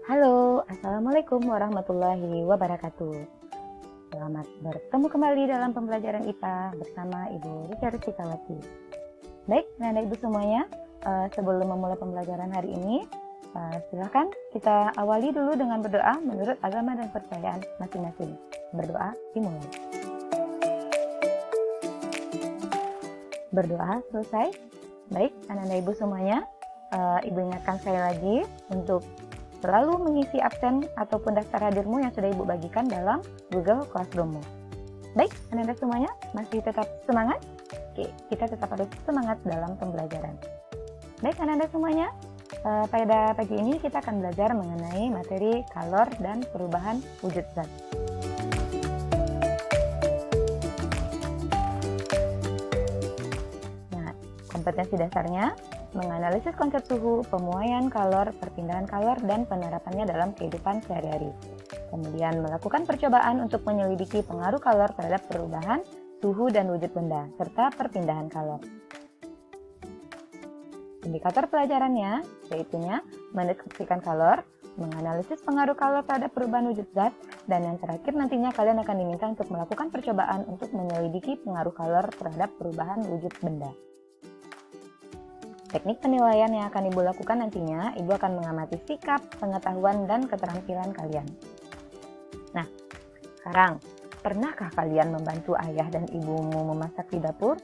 Halo, Assalamualaikum warahmatullahi wabarakatuh. Selamat bertemu kembali dalam pembelajaran IPA bersama Ibu Rika Rustikawati. Baik, Nanda Ibu semuanya, sebelum memulai pembelajaran hari ini, silakan kita awali dulu dengan berdoa menurut agama dan kepercayaan masing-masing. Berdoa dimulai. Berdoa selesai. Baik, Nanda Ibu semuanya, Ibu ingatkan sekali lagi untuk selalu mengisi absen ataupun daftar hadirmu yang sudah Ibu bagikan dalam Google Classroom-mu. Baik, Anda semuanya masih tetap semangat? Oke, kita tetap harus semangat dalam pembelajaran. Baik, Anda semuanya, pada pagi ini kita akan belajar mengenai materi kalor dan perubahan wujud zat. Nah, kompetensi dasarnya menganalisis konsep suhu, pemuaian kalor, perpindahan kalor, dan penerapannya dalam kehidupan sehari-hari. Kemudian melakukan percobaan untuk menyelidiki pengaruh kalor terhadap perubahan suhu dan wujud benda, serta perpindahan kalor. Indikator pelajarannya, yaitunya mendeskripsikan kalor, menganalisis pengaruh kalor terhadap perubahan wujud zat, dan yang terakhir nantinya kalian akan diminta untuk melakukan percobaan untuk menyelidiki pengaruh kalor terhadap perubahan wujud benda. Teknik penilaian yang akan Ibu lakukan nantinya, Ibu akan mengamati sikap, pengetahuan, dan keterampilan kalian. Nah, sekarang, pernahkah kalian membantu ayah dan ibumu memasak di dapur?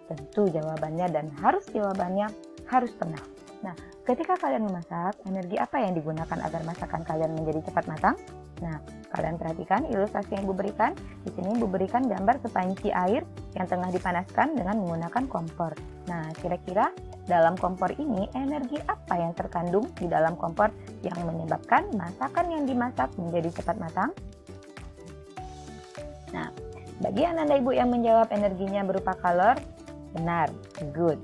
Tentu jawabannya dan jawabannya harus pernah. Nah, ketika kalian memasak, energi apa yang digunakan agar masakan kalian menjadi cepat matang? Nah, kalian perhatikan ilustrasi yang Ibu berikan. Di sini Ibu berikan gambar sepanci air yang tengah dipanaskan dengan menggunakan kompor. Nah, kira-kira dalam kompor ini, energi apa yang terkandung di dalam kompor yang menyebabkan masakan yang dimasak menjadi cepat matang? Nah, bagi Anda Ibu yang menjawab energinya berupa kalor, benar, good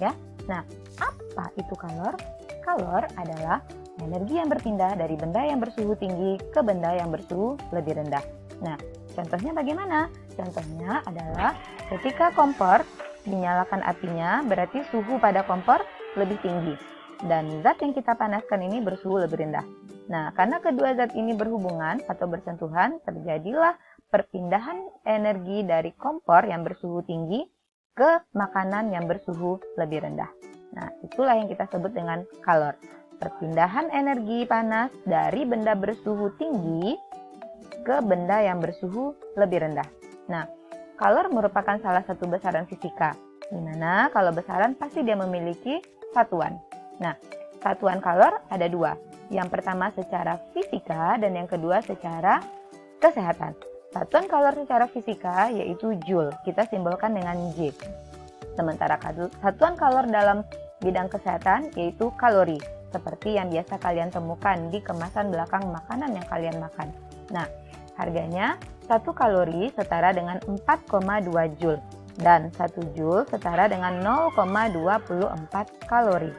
ya. Nah, apa itu kalor? Kalor adalah energi yang berpindah dari benda yang bersuhu tinggi ke benda yang bersuhu lebih rendah. Nah, contohnya bagaimana? Contohnya adalah ketika kompor dinyalakan apinya, berarti suhu pada kompor lebih tinggi. Dan zat yang kita panaskan ini bersuhu lebih rendah. Nah, karena kedua zat ini berhubungan atau bersentuhan, terjadilah perpindahan energi dari kompor yang bersuhu tinggi ke makanan yang bersuhu lebih rendah. Nah, itulah yang kita sebut dengan kalor. Perpindahan energi panas dari benda bersuhu tinggi ke benda yang bersuhu lebih rendah. Nah, kalor merupakan salah satu besaran fisika, di mana kalau besaran pasti dia memiliki satuan. Nah, satuan kalor ada dua. Yang pertama secara fisika dan yang kedua secara kesehatan. Satuan kalor secara fisika yaitu Joule, kita simbolkan dengan J. Sementara satuan kalor dalam bidang kesehatan yaitu kalori, seperti yang biasa kalian temukan di kemasan belakang makanan yang kalian makan. Nah, harganya 1 kalori setara dengan 4,2 Joule dan 1 Joule setara dengan 0,24 kalori.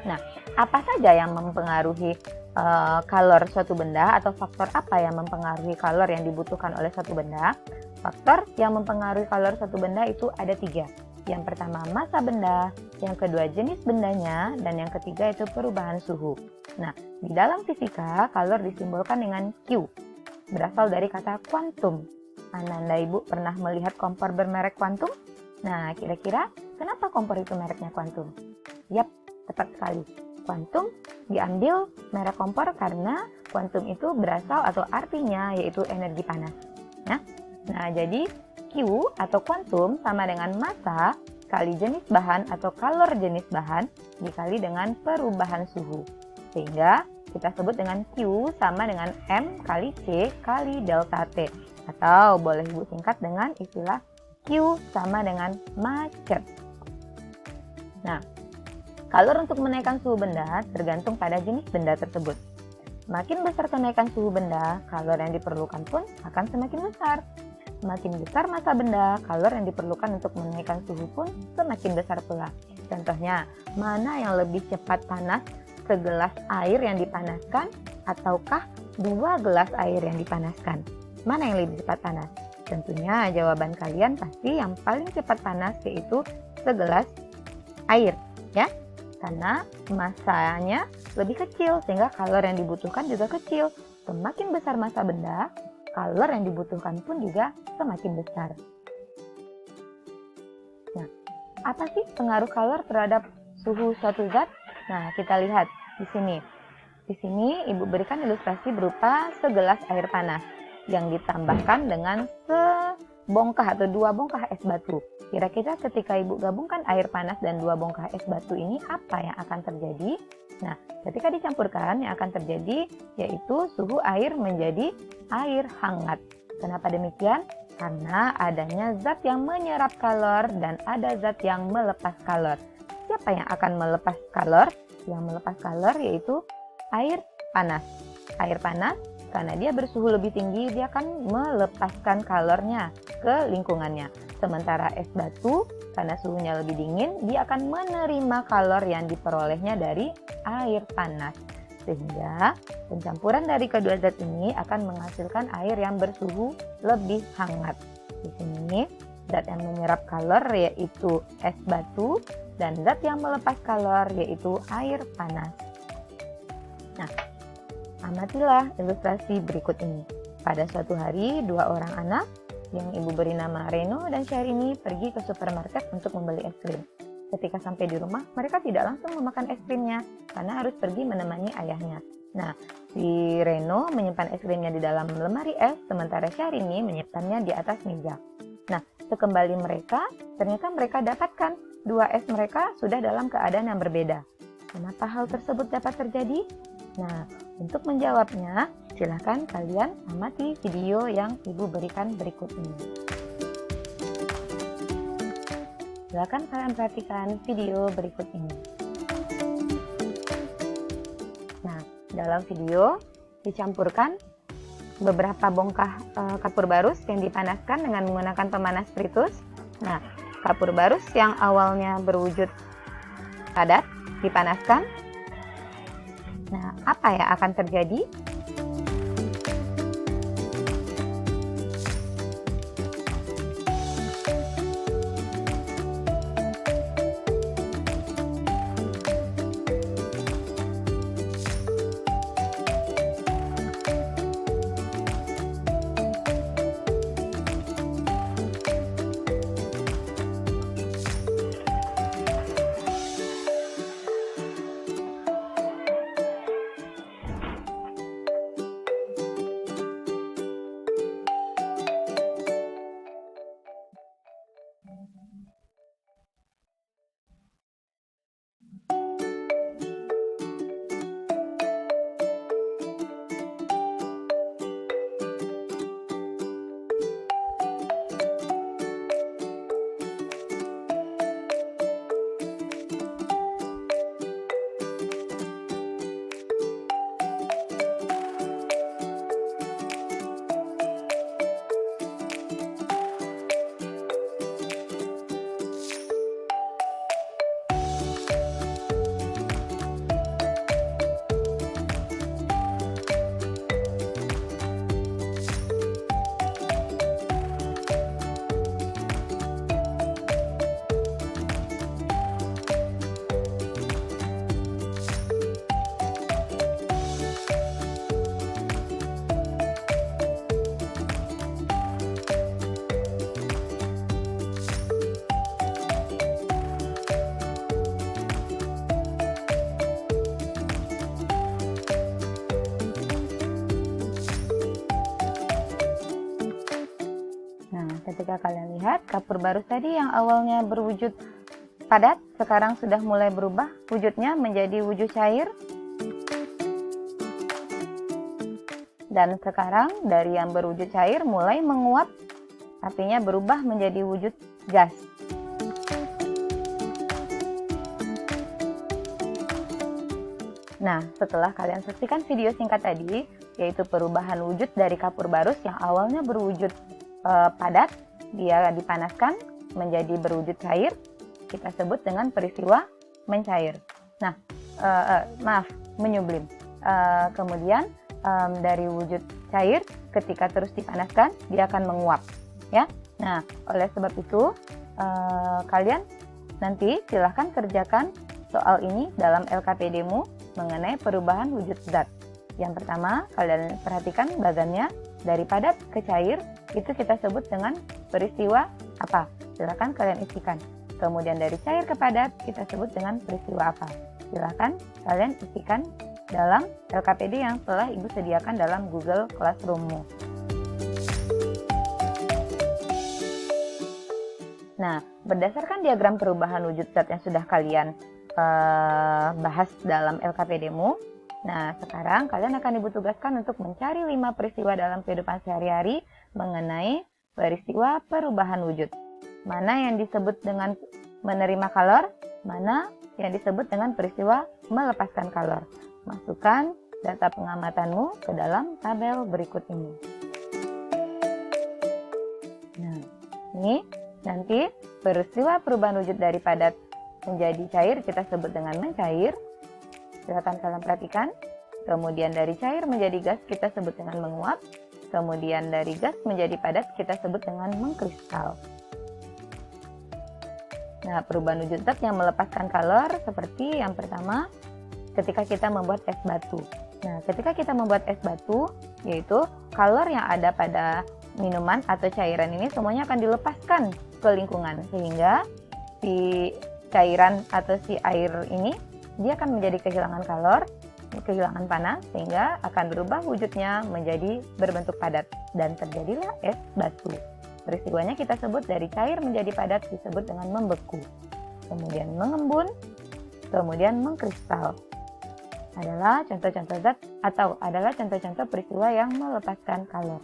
Nah, apa saja yang mempengaruhi kalor suatu benda atau faktor apa yang mempengaruhi kalor yang dibutuhkan oleh suatu benda? Faktor yang mempengaruhi kalor suatu benda itu ada 3. Yang pertama massa benda, yang kedua jenis bendanya, dan yang ketiga itu perubahan suhu. Nah, di dalam fisika, kalor disimbolkan dengan Q, berasal dari kata kuantum. Anda Ibu pernah melihat kompor bermerek kuantum? Nah, kira-kira kenapa kompor itu mereknya kuantum? Yap, tepat sekali. Kuantum diambil merek kompor karena kuantum itu berasal atau artinya yaitu energi panas. Nah, jadi Q atau kuantum sama dengan massa kali jenis bahan atau kalor jenis bahan dikali dengan perubahan suhu. Sehingga kita sebut dengan Q sama dengan M kali C kali delta T. Atau boleh Ibu singkat dengan istilah Q sama dengan macet. Nah, kalor untuk menaikkan suhu benda tergantung pada jenis benda tersebut. Semakin besar kenaikan suhu benda, kalor yang diperlukan pun akan semakin besar. Semakin besar massa benda, kalor yang diperlukan untuk menaikkan suhu pun semakin besar pula. Contohnya, mana yang lebih cepat panas, segelas air yang dipanaskan ataukah 2 gelas air yang dipanaskan? Mana yang lebih cepat panas? Tentunya jawaban kalian pasti yang paling cepat panas yaitu segelas air, ya. karena masanya lebih kecil sehingga kalor yang dibutuhkan juga kecil. Semakin besar massa benda, kalor yang dibutuhkan pun juga semakin besar. Nah, apa sih pengaruh kalor terhadap suhu suatu zat? Nah, kita lihat di sini. Di sini Ibu berikan ilustrasi berupa segelas air panas yang ditambahkan dengan sebongkah atau 2 bongkah es batu. Kira-kira ketika Ibu gabungkan air panas dan 2 bongkah es batu ini, apa yang akan terjadi? Nah, ketika dicampurkan, yang akan terjadi yaitu suhu air menjadi air hangat. Kenapa demikian? Karena adanya zat yang menyerap kalor dan ada zat yang melepas kalor. Siapa yang akan melepas kalor? Yang melepas kalor yaitu air panas. Air panas karena dia bersuhu lebih tinggi, dia akan melepaskan kalornya ke lingkungannya. Sementara es batu, karena suhunya lebih dingin, dia akan menerima kalor yang diperolehnya dari air panas. Sehingga pencampuran dari kedua zat ini akan menghasilkan air yang bersuhu lebih hangat. Di sini, zat yang menyerap kalor yaitu es batu, dan zat yang melepas kalor yaitu air panas. Nah, amatilah ilustrasi berikut ini. Pada suatu hari, 2 orang anak yang Ibu beri nama Reno dan Syahrini pergi ke supermarket untuk membeli es krim. Ketika sampai di rumah, mereka tidak langsung memakan es krimnya karena harus pergi menemani ayahnya. Nah, si Reno menyimpan es krimnya di dalam lemari es, sementara Syahrini menyimpannya di atas meja. Nah, sekembali mereka, ternyata mereka dapatkan 2 es mereka sudah dalam keadaan yang berbeda. Kenapa hal tersebut dapat terjadi? Nah, untuk menjawabnya, silahkan kalian amati video yang Ibu berikan berikut ini. Silahkan kalian perhatikan video berikut ini. Nah, dalam video dicampurkan beberapa bongkah kapur barus yang dipanaskan dengan menggunakan pemanas spiritus. Nah, kapur barus yang awalnya berwujud padat dipanaskan. Nah, apa yang akan terjadi? Ketika kalian lihat, kapur barus tadi yang awalnya berwujud padat, sekarang sudah mulai berubah wujudnya menjadi wujud cair. Dan sekarang dari yang berwujud cair mulai menguap, artinya berubah menjadi wujud gas. Nah, setelah kalian saksikan video singkat tadi, yaitu perubahan wujud dari kapur barus yang awalnya berwujud padat, dia dipanaskan menjadi berwujud cair, kita sebut dengan peristiwa mencair. Nah, menyublim. Kemudian dari wujud cair, ketika terus dipanaskan, dia akan menguap. Ya, nah oleh sebab itu kalian nanti silahkan kerjakan soal ini dalam LKPD-mu mengenai perubahan wujud zat. Yang pertama, kalian perhatikan bagannya dari padat ke cair, itu kita sebut dengan peristiwa apa? Silakan kalian isikan. Kemudian dari cair ke padat, kita sebut dengan peristiwa apa? Silakan kalian isikan dalam LKPD yang telah Ibu sediakan dalam Google Classroom-mu. Nah, berdasarkan diagram perubahan wujud zat yang sudah kalian bahas dalam LKPD-mu, nah sekarang kalian akan Ibu tugaskan untuk mencari 5 peristiwa dalam kehidupan sehari-hari mengenai peristiwa perubahan wujud. Mana yang disebut dengan menerima kalor, mana yang disebut dengan peristiwa melepaskan kalor. Masukkan data pengamatanmu ke dalam tabel berikut ini. Nah, ini nanti peristiwa perubahan wujud dari padat menjadi cair kita sebut dengan mencair. Silakan kalian perhatikan. Kemudian dari cair menjadi gas kita sebut dengan menguap. Kemudian dari gas menjadi padat kita sebut dengan mengkristal. Nah, perubahan wujud zat yang melepaskan kalor seperti yang pertama ketika kita membuat es batu. Nah, ketika kita membuat es batu, yaitu kalor yang ada pada minuman atau cairan ini semuanya akan dilepaskan ke lingkungan, sehingga si cairan atau si air ini dia akan menjadi kehilangan kalor, kehilangan panas, sehingga akan berubah wujudnya menjadi berbentuk padat dan terjadilah es batu. Peristiwanya kita sebut dari cair menjadi padat disebut dengan membeku, kemudian mengembun, kemudian mengkristal. Adalah contoh-contoh zat atau adalah contoh-contoh peristiwa yang melepaskan kalor.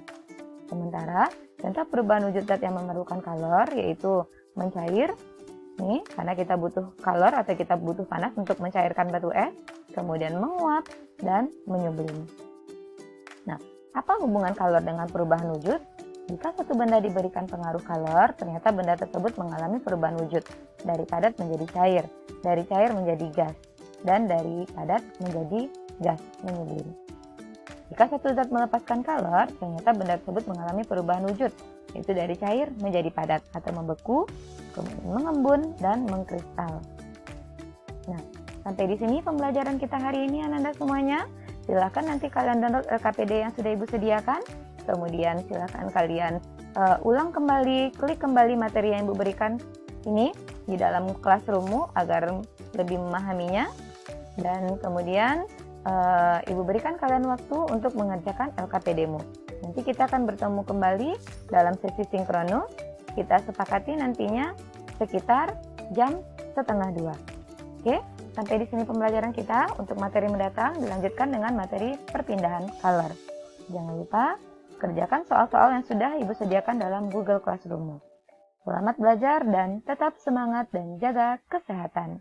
Sementara contoh perubahan wujud zat yang memerlukan kalor yaitu mencair, nih karena kita butuh kalor atau kita butuh panas untuk mencairkan batu es, kemudian menguap dan menyublim. Nah, apa hubungan kalor dengan perubahan wujud? Jika satu benda diberikan pengaruh kalor, ternyata benda tersebut mengalami perubahan wujud dari padat menjadi cair, dari cair menjadi gas, dan dari padat menjadi gas menyublim. Jika satu zat melepaskan kalor, ternyata benda tersebut mengalami perubahan wujud, yaitu dari cair menjadi padat atau membeku, kemudian mengembun dan mengkristal. Nah, sampai di sini pembelajaran kita hari ini Ananda semuanya. Silakan nanti kalian download LKPD yang sudah Ibu sediakan. Kemudian silakan kalian ulang kembali, klik kembali materi yang Ibu berikan ini di dalam Classroom-mu agar lebih memahaminya. Dan kemudian Ibu berikan kalian waktu untuk mengerjakan LKPD-mu. Nanti kita akan bertemu kembali dalam sesi sinkrono. Kita sepakati nantinya sekitar jam 1:30. Oke, sampai di sini pembelajaran kita. Untuk materi mendatang dilanjutkan dengan materi perpindahan kalor. Jangan lupa kerjakan soal-soal yang sudah Ibu sediakan dalam Google Classroom-mu. Selamat belajar dan tetap semangat dan jaga kesehatan.